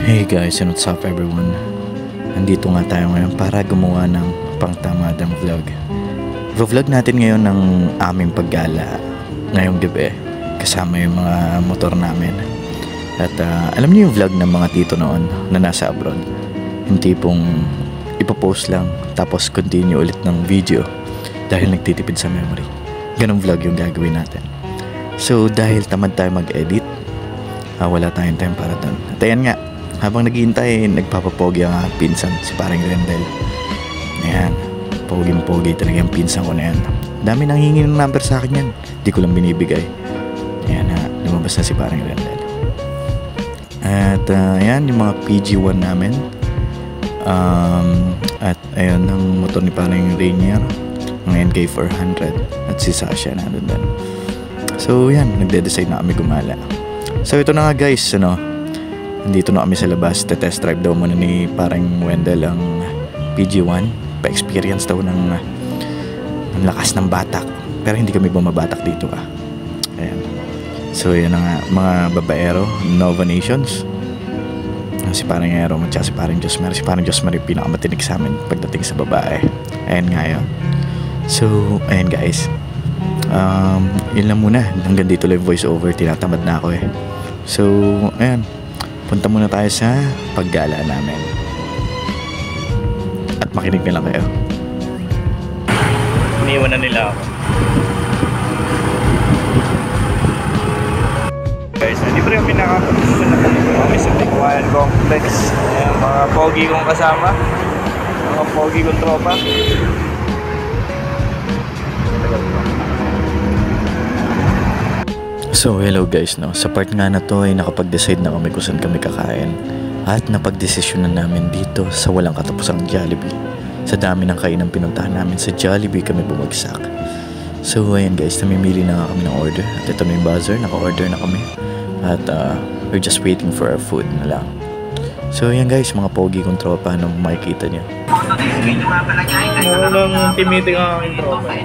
Hey guys, and what's up everyone? Nandito nga tayo ngayon para gumawa ng pangtamadang vlog. Vlog natin ngayon ng aming paggala ngayong gabi kasama yung mga motor namin. At alam niyo yung vlog ng mga tito noon na nasa abroad? Yung tipong ipopost lang tapos continue ulit ng video dahil nagtitipid sa memory. Ganong vlog yung gagawin natin. So dahil tamad tayo mag-edit, wala tayong time para doon. At ayan nga, habang naghihintay, nagpapapogi ang pinsan, si paring Rendel. Ayan, poging-pogi talaga yung pinsan ko na yan. Dami nang hingi ng number sa akin yan, di ko lang binibigay. Ayan na, lumabas na si paring Rendel. At ayan, yung mga PG1 namin. At ayun, ang motor ni paring Rainier, ang NK400. At si Sasha nandun din. So yan, nagde-decide na kami gumala. So ito na nga guys, nandito na kami sa labas. Test drive daw muna ni parang Wendell ang PG1. Pa-experience daw ng lakas ng batak. Pero hindi kami bumabatak dito Ayan. So yan na nga, mga babaero, Nova Nations. Si parang Aero at si parang Josmer. Si parang Josmer yung pinakamatinig sa amin pagdating sa babae. Ayan nga yun. So ayan guys, yun lang muna. Hanggang dito lang voice over. Tinatamad na ako So ayan, punta muna tayo sa paggala namin. At makinig na lang kayo. Iniwan na nila ako. Guys, hindi pa rin kami nakapag-susun na kami sa Tigwayan Complex. Ayan, mga pogi kong kasama, mga pogi kong tropa. So hello guys, sa part nga na to ay nakapag-decide na kami kung saan kami kakain. At napag-desisyonan namin dito sa walang katapusang Jollibee. Sa dami ng kainang pinuntahan namin sa Jollibee kami bumagsak. So ayan guys, namimili na nga kami ng order. At ito na yung buzzer, naka-order na kami. At we're just waiting for our food na lang. So ayan guys, mga pogi kong tropa, anong makikita nyo? Unang timiting ang aking tropa.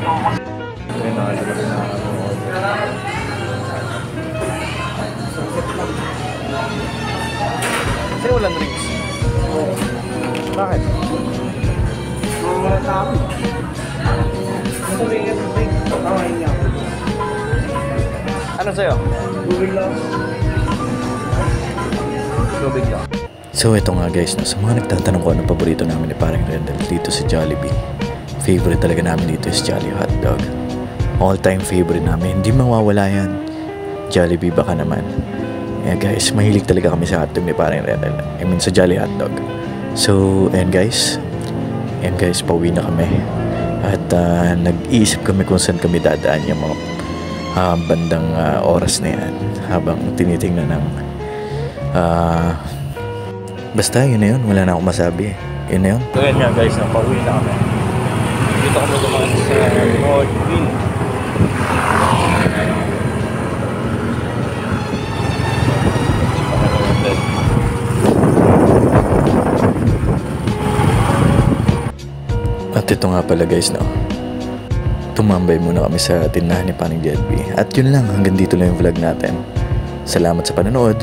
Kasi walang drinks. Bakit? Wala tayo. Ano sa'yo? Tubig lang. Tubig lang. So ito nga guys, sa mga nagtatanong ko ano paborito namin ni parang Rendel dito sa Jollibee. Favorite talaga namin dito is Jolly Hotdog. All time favorite namin, hindi mawawala yan. Jollibee baka naman. Yeah guys, mahilig talaga kami sa hotdog ni parang Rendel. I mean sa Jolly Hotdog. So, ayan guys, pauwi na kami. At nag-iisip kami kung saan kami dadaan yung mga bandang oras na yan. Habang tinitingnan ng basta yun na yun, wala na akong masabi. Yun na yun. So yan nga guys, pauwi na kami. Dito kami dumaan sa Northville. At ito nga pala guys, tumambay muna kami sa tindahan ni Paring JB. At yun lang, hanggang dito lang yung vlog natin. Salamat sa panonood.